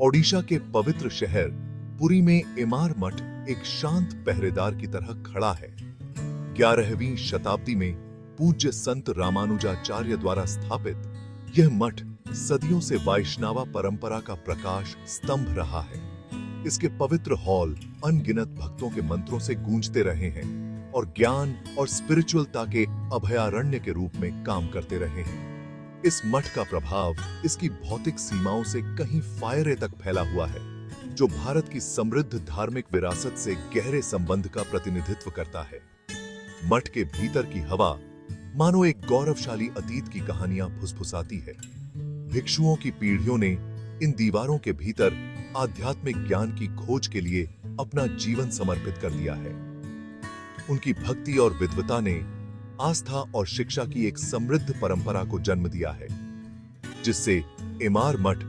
ओडिशा के पवित्र शहर पुरी में इमार मठ एक शांत पहरेदार की तरह खड़ा है। 11वीं शताब्दी में पूज्य संत रामानुजाचार्य द्वारा स्थापित यह मठ सदियों से वैष्णवा परंपरा का प्रकाश स्तंभ रहा है। इसके पवित्र हॉल अनगिनत भक्तों के मंत्रों से गूंजते रहे हैं और ज्ञान और स्पिरिचुअलता के अभयारण्य के रूप में काम करते रहे हैं। इस मठ का प्रभाव इसकी भौतिक सीमाओं से कहीं फायरे तक फैला हुआ है, जो भारत की समृद्ध धार्मिक विरासत से गहरे संबंध का प्रतिनिधित्व करता है। मठ के भीतर की हवा मानो एक गौरवशाली अतीत की कहानियां फुसफुसाती है। भिक्षुओं की पीढ़ियों ने इन दीवारों के भीतर आध्यात्मिक ज्ञान की खोज के लिए अपना जीवन समर्पित कर दिया है। उनकी भक्ति और विद्वता ने आस्था और शिक्षा की एक समृद्ध परंपरा को जन्म दिया है, जिससे इमार मठ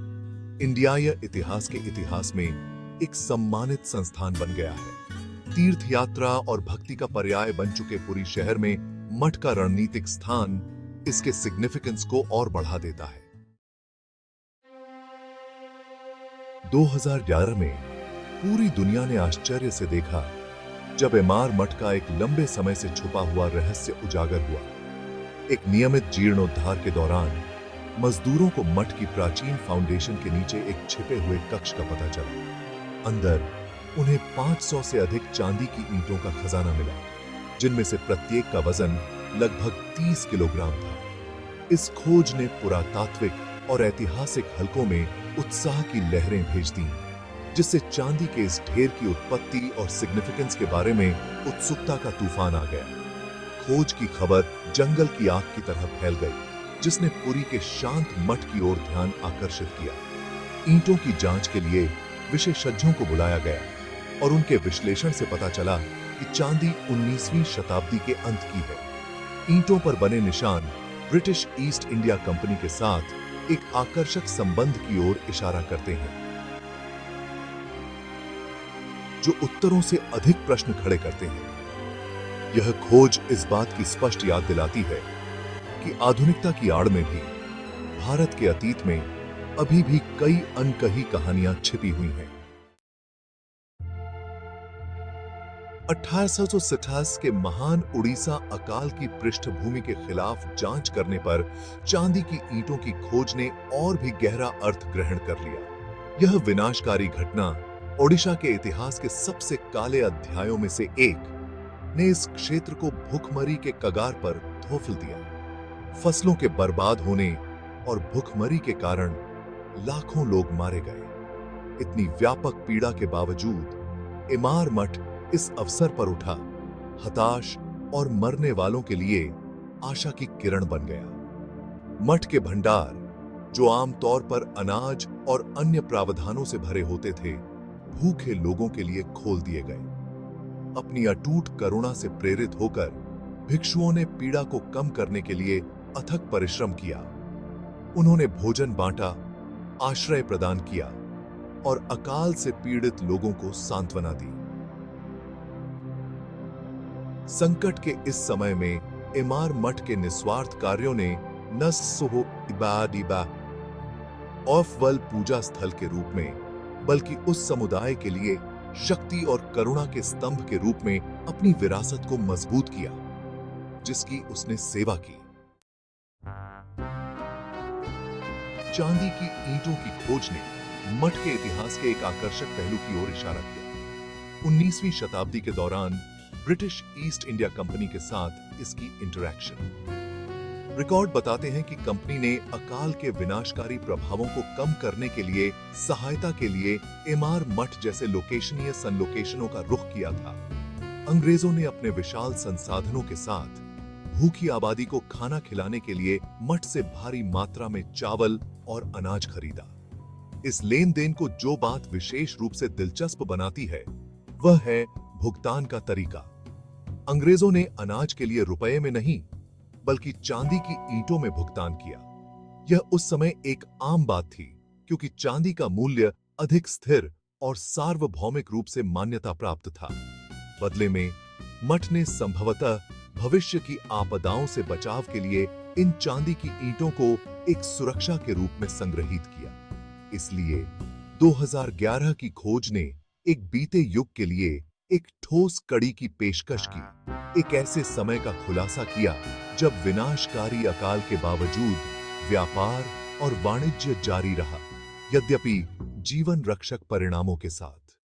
इंडियाई इतिहास के इतिहास में एक सम्मानित संस्थान बन गया है। तीर्थ यात्रा और भक्ति का पर्याय बन चुके पुरी शहर में मठ का रणनीतिक स्थान इसके सिग्निफिकेंस को और बढ़ा देता है। 2011 में पूरी दुनिया ने आश्चर्य से देखा जब इमार मठ का एक लंबे समय से छुपा हुआ रहस्य उजागर हुआ। एक नियमित जीर्णोद्धार के दौरान मजदूरों को मठ की प्राचीन फाउंडेशन के नीचे एक छिपे हुए कक्ष का पता चला। अंदर उन्हें 500 से अधिक चांदी की ईंटों का खजाना मिला, जिनमें से प्रत्येक का वजन लगभग 30 किलोग्राम था। इस खोज ने पुरातात्विक और ऐतिहासिक हलकों में उत्साह की लहरें भेज दी, जिससे चांदी के इस ढेर की उत्पत्ति और सिग्निफिकेंस के बारे में उत्सुकता का तूफान आ गया। खोज की खबर जंगल की आग की तरह फैल गई, जिसने पुरी के शांत मठ की ओर ध्यान आकर्षित किया। ईंटों की जांच के लिए विशेषज्ञों को बुलाया गया और उनके विश्लेषण से पता चला कि चांदी 19वीं शताब्दी के अंत की है। ईंटों पर बने निशान ब्रिटिश ईस्ट इंडिया कंपनी के साथ एक आकर्षक संबंध की ओर इशारा करते हैं, जो उत्तरों से अधिक प्रश्न खड़े करते हैं। यह खोज इस बात की स्पष्ट याद दिलाती है कि आधुनिकता की आड़ में भी भारत के अतीत में अभी भी कई अनकही कहानियां छिपी हुई हैं। 1857 के महान उड़ीसा अकाल की पृष्ठभूमि के खिलाफ जांच करने पर चांदी की ईंटों की खोज ने और भी गहरा अर्थ ग्रहण कर लिया। यह विनाशकारी घटना ओडिशा के इतिहास के सबसे काले अध्यायों में से एक ने इस क्षेत्र को भूखमरी के कगार पर धोफल दिया। फसलों के बर्बाद होने और भूखमरी के कारण लाखों लोग मारे गए। इतनी व्यापक पीड़ा के बावजूद इमार मठ इस अवसर पर उठा, हताश और मरने वालों के लिए आशा की किरण बन गया। मठ के भंडार, जो आमतौर पर अनाज और अन्य प्रावधानों से भरे होते थे, भूखे लोगों के लिए खोल दिए गए। अपनी अटूट करुणा से प्रेरित होकर भिक्षुओं ने पीड़ा को कम करने के लिए अथक परिश्रम किया। उन्होंने भोजन बांटा, आश्रय प्रदान किया और अकाल से पीड़ित लोगों को सांत्वना दी। संकट के इस समय में इमार मठ के निस्वार्थ कार्यों ने न सिर्फ पूजा स्थल के रूप में, बल्कि उस समुदाय के लिए शक्ति और करुणा के स्तंभ के रूप में अपनी विरासत को मजबूत किया, जिसकी उसने सेवा की। चांदी की ईंटों की खोज ने मठ के इतिहास के एक आकर्षक पहलू की ओर इशारा किया। 19वीं शताब्दी के दौरान ब्रिटिश ईस्ट इंडिया कंपनी के साथ इसकी इंटरैक्शन। रिकॉर्ड बताते हैं कि कंपनी ने अकाल के विनाशकारी प्रभावों को कम करने के लिए सहायता के लिए इमार मठ जैसे लोकेशनीय संलोकेशनों का रुख किया था। अंग्रेजों ने अपने विशाल संसाधनों के साथ भूखी आबादी को खाना खिलाने के लिए मठ से भारी मात्रा में चावल और अनाज खरीदा। इस लेन देन को जो बात विशेष रूप से दिलचस्प बनाती है, वह है भुगतान का तरीका। अंग्रेजों ने अनाज के लिए रुपए में नहीं, बल्कि चांदी की ईंटों में भुगतान किया। यह उस समय एक आम बात थी, क्योंकि चांदी का मूल्य अधिक स्थिर और सार्वभौमिक रूप से मान्यता प्राप्त था। बदले में मठ ने संभवतः भविष्य की आपदाओं से बचाव के लिए इन चांदी की ईंटों को एक सुरक्षा के रूप में संग्रहित किया। इसलिए 2011 की खोज ने एक बीते युग के लिए एक ठोस कड़ी की पेशकश की, एक ऐसे समय का खुलासा किया जब विनाशकारी अकाल के बावजूद व्यापार और वाणिज्य जारी रहा, यद्यपि जीवन रक्षक परिणामों के साथ।